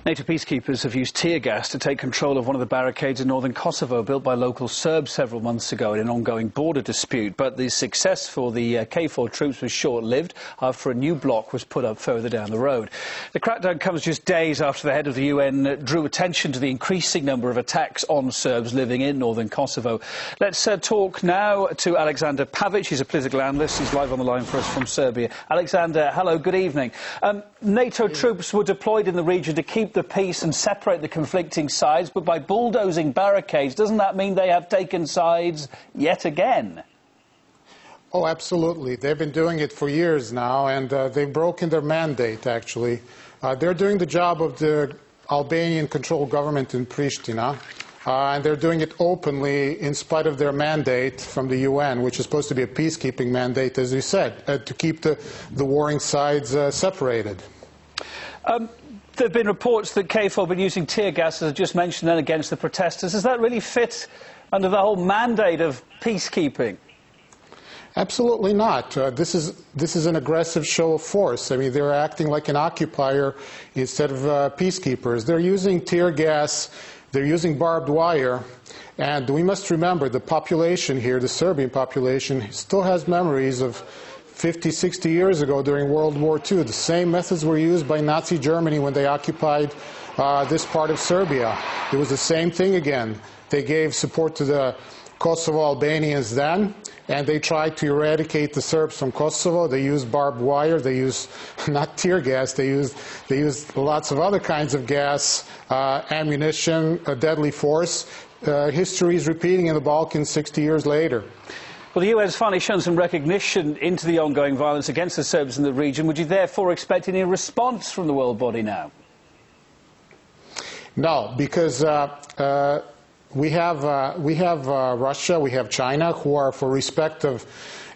NATO peacekeepers have used tear gas to take control of one of the barricades in Northern Kosovo, built by local Serbs several months ago in an ongoing border dispute. But the success for the KFOR troops was short-lived after a new block was put up further down the road. The crackdown comes just days after the head of the UN drew attention to the increasing number of attacks on Serbs living in Northern Kosovo. Let's talk now to Aleksandar Pavic. He's a political analyst. He's live on the line for us from Serbia. Aleksandar, hello, good evening. NATO troops were deployed in the region to keep the peace and separate the conflicting sides, but by bulldozing barricades, doesn't that mean they have taken sides yet again? Oh, absolutely. They've been doing it for years now, and they've broken their mandate, actually. They're doing the job of the Albanian-controlled government in Pristina, and they're doing it openly in spite of their mandate from the UN, which is supposed to be a peacekeeping mandate, as you said, to keep the warring sides separated. There have been reports that KFOR have been using tear gas, as I just mentioned, then against the protesters. Does that really fit under the whole mandate of peacekeeping? Absolutely not. This is an aggressive show of force. I mean, they're acting like an occupier instead of peacekeepers. They're using tear gas, they're using barbed wire, and we must remember the population here, the Serbian population, still has memories of 50, 60 years ago during World War II. The same methods were used by Nazi Germany when they occupied this part of Serbia. It was the same thing again. They gave support to the Kosovo Albanians then, and they tried to eradicate the Serbs from Kosovo. They used barbed wire. They used not tear gas. They used lots of other kinds of gas, ammunition, deadly force. History is repeating in the Balkans 60 years later. Well, the UN has finally shown some recognition into the ongoing violence against the Serbs in the region. Would you therefore expect any response from the world body now? No, because we have Russia, we have China, who are for respect of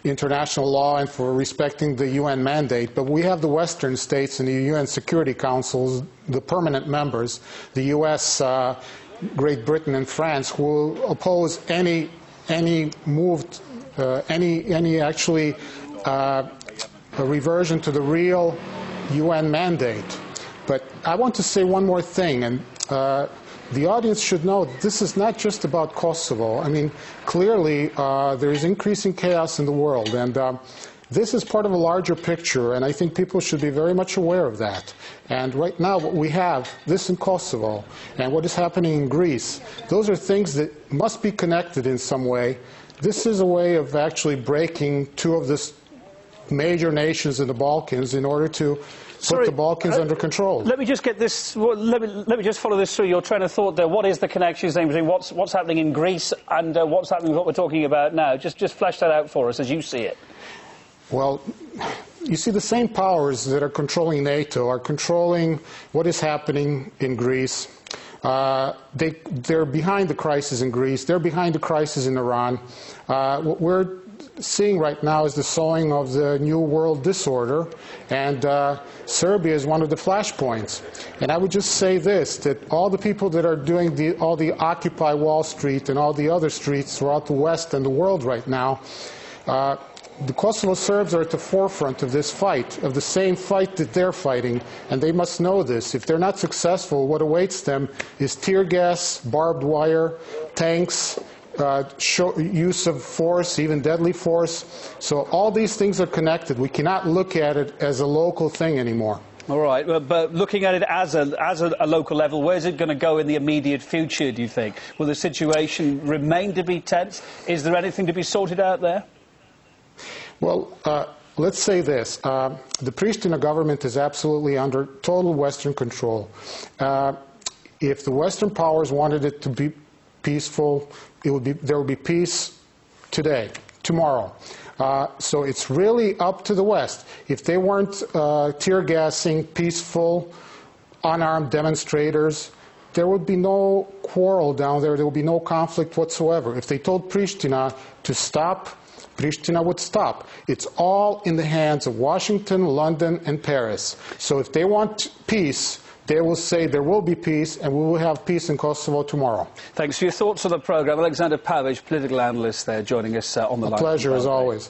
international law and for respecting the UN mandate. But we have the Western states and the UN Security Councils, the permanent members, the US, Great Britain and France, who will oppose any move, actually a reversion to the real UN mandate. But I want to say one more thing, and the audience should know this is not just about Kosovo. I mean, clearly there is increasing chaos in the world, and this is part of a larger picture, and I think people should be very much aware of that. And right now what we have, this in Kosovo, and what is happening in Greece, those are things that must be connected in some way. This is a way of actually breaking two of the major nations in the Balkans in order to put the Balkans under control. Let me just get this. Well, let me just follow this through. Your train of thought there. What is the connection between what's happening in Greece and what's happening with what we're talking about now? Just flesh that out for us as you see it. Well, you see, the same powers that are controlling NATO are controlling what is happening in Greece. They're behind the crisis in Greece. They're behind the crisis in Iran. What we're seeing right now is the sowing of the new world disorder, and Serbia is one of the flashpoints. And I would just say this, that all the people that are doing all the Occupy Wall Street and all the other streets throughout the West and the world right now, the Kosovo Serbs are at the forefront of this fight, of the same fight that they're fighting, and they must know this. If they're not successful, what awaits them is tear gas, barbed wire, tanks, use of force, even deadly force. So all these things are connected. We cannot look at it as a local thing anymore. All right, but looking at it as a local level, where's it going to go in the immediate future, do you think? Will the situation remain to be tense? Is there anything to be sorted out there? Well, let's say this. The Pristina government is absolutely under total Western control. If the Western powers wanted it to be peaceful, there would be peace today, tomorrow. So it's really up to the West. If they weren't tear gassing peaceful, unarmed demonstrators, there would be no quarrel down there. There would be no conflict whatsoever. If they told Pristina to stop, Pristina would stop. It's all in the hands of Washington, London, and Paris. So if they want peace, they will say there will be peace, and we will have peace in Kosovo tomorrow. Thanks for your thoughts on the programme. Aleksandar Pavic, political analyst there, joining us on the line. A pleasure, as always.